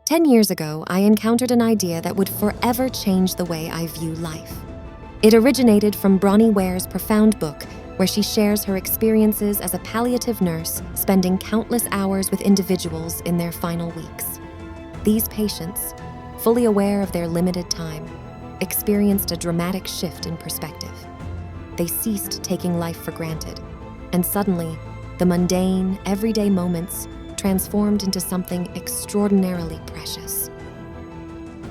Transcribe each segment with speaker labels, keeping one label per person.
Speaker 1: 10 years ago, I encountered an idea that would forever change the way I view life. It originated from Bronnie Ware's profound book, where she shares her experiences as a palliative nurse, spending countless hours with individuals in their final weeks. These patients, fully aware of their limited time, experienced a dramatic shift in perspective. They ceased taking life for granted, and suddenly, the mundane, everyday moments transformed into something extraordinarily precious.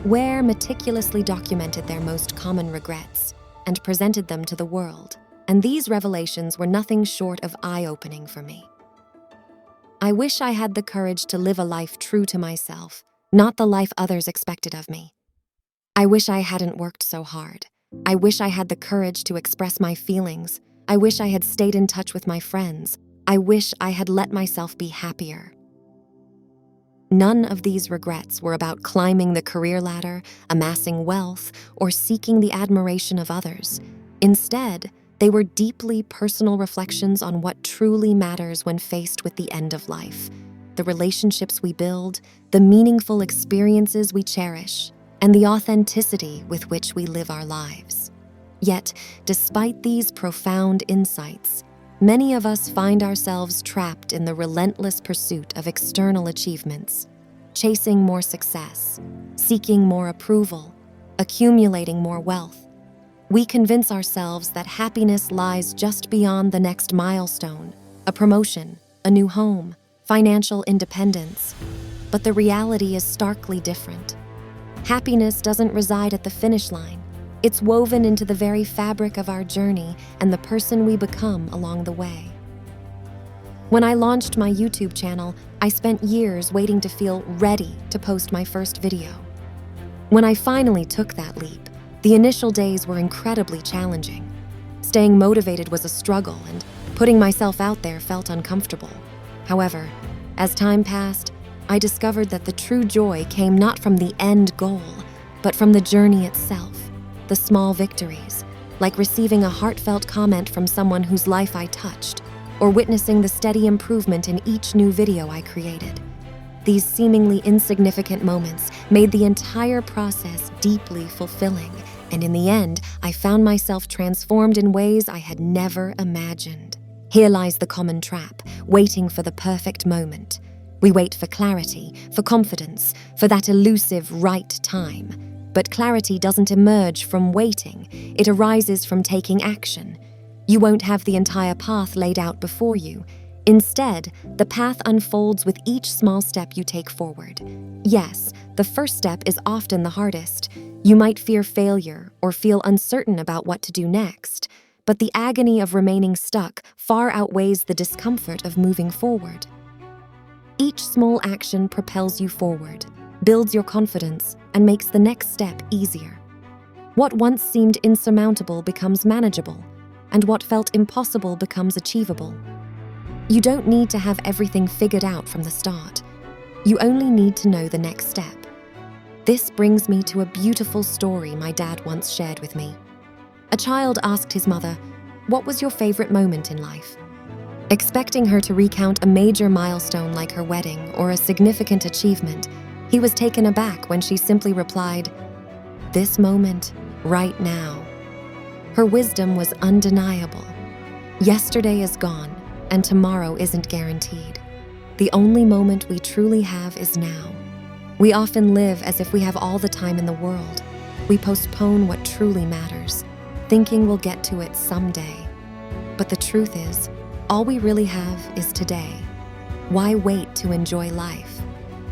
Speaker 1: Ware meticulously documented their most common regrets and presented them to the world, and these revelations were nothing short of eye-opening for me. I wish I had the courage to live a life true to myself, not the life others expected of me. I wish I hadn't worked so hard. I wish I had the courage to express my feelings. I wish I had stayed in touch with my friends. I wish I had let myself be happier. None of these regrets were about climbing the career ladder, amassing wealth, or seeking the admiration of others. Instead, they were deeply personal reflections on what truly matters when faced with the end of life: the relationships we build, the meaningful experiences we cherish, and the authenticity with which we live our lives. Yet, despite these profound insights, many of us find ourselves trapped in the relentless pursuit of external achievements, chasing more success, seeking more approval, accumulating more wealth. We convince ourselves that happiness lies just beyond the next milestone, a promotion, a new home, financial independence. But the reality is starkly different. Happiness doesn't reside at the finish line. It's woven into the very fabric of our journey and the person we become along the way. When I launched my YouTube channel, I spent years waiting to feel ready to post my first video. When I finally took that leap, the initial days were incredibly challenging. Staying motivated was a struggle, and putting myself out there felt uncomfortable. However, as time passed, I discovered that the true joy came not from the end goal, but from the journey itself. The small victories, like receiving a heartfelt comment from someone whose life I touched, or witnessing the steady improvement in each new video I created. These seemingly insignificant moments made the entire process deeply fulfilling, and in the end, I found myself transformed in ways I had never imagined. Here lies the common trap, waiting for the perfect moment. We wait for clarity, for confidence, for that elusive right time. But clarity doesn't emerge from waiting, it arises from taking action. You won't have the entire path laid out before you. Instead, the path unfolds with each small step you take forward. Yes, the first step is often the hardest. You might fear failure or feel uncertain about what to do next, but the agony of remaining stuck far outweighs the discomfort of moving forward. Each small action propels you forward, builds your confidence, and makes the next step easier. What once seemed insurmountable becomes manageable, and what felt impossible becomes achievable. You don't need to have everything figured out from the start. You only need to know the next step. This brings me to a beautiful story my dad once shared with me. A child asked his mother, "What was your favorite moment in life?" Expecting her to recount a major milestone like her wedding or a significant achievement, he was taken aback when she simply replied, "This moment, right now." Her wisdom was undeniable. Yesterday is gone, and tomorrow isn't guaranteed. The only moment we truly have is now. We often live as if we have all the time in the world. We postpone what truly matters, thinking we'll get to it someday. But the truth is, all we really have is today. Why wait to enjoy life?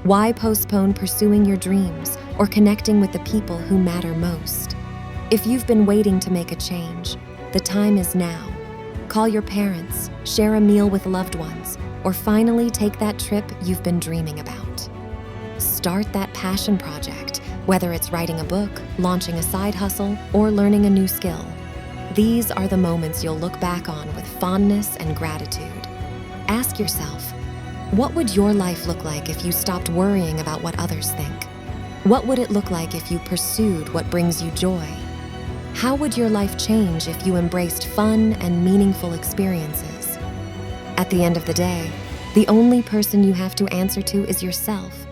Speaker 1: Why postpone pursuing your dreams or connecting with the people who matter most? If you've been waiting to make a change, the time is now. Call your parents, share a meal with loved ones, or finally take that trip you've been dreaming about. Start that passion project, whether it's writing a book, launching a side hustle, or learning a new skill. These are the moments you'll look back on with fondness and gratitude. Ask yourself, what would your life look like if you stopped worrying about what others think? What would it look like if you pursued what brings you joy? How would your life change if you embraced fun and meaningful experiences? At the end of the day, the only person you have to answer to is yourself.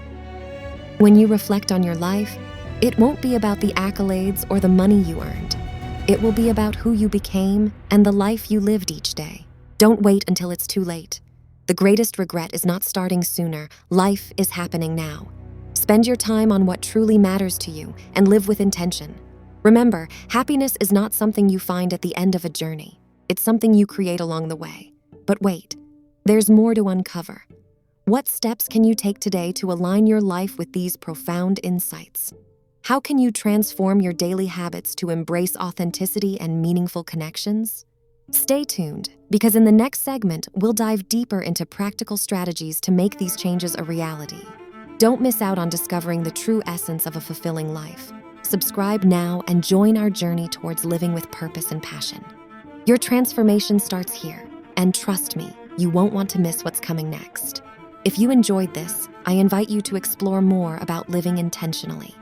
Speaker 1: When you reflect on your life, it won't be about the accolades or the money you earned. It will be about who you became and the life you lived each day. Don't wait until it's too late. The greatest regret is not starting sooner. Life is happening now. Spend your time on what truly matters to you and live with intention. Remember, happiness is not something you find at the end of a journey. It's something you create along the way. But wait, there's more to uncover. What steps can you take today to align your life with these profound insights? How can you transform your daily habits to embrace authenticity and meaningful connections? Stay tuned, because in the next segment, we'll dive deeper into practical strategies to make these changes a reality. Don't miss out on discovering the true essence of a fulfilling life. Subscribe now and join our journey towards living with purpose and passion. Your transformation starts here, and trust me, you won't want to miss what's coming next. If you enjoyed this, I invite you to explore more about living intentionally.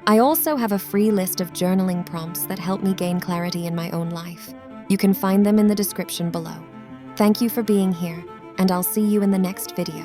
Speaker 1: I also have a free list of journaling prompts that help me gain clarity in my own life. You can find them in the description below. Thank you for being here, and I'll see you in the next video.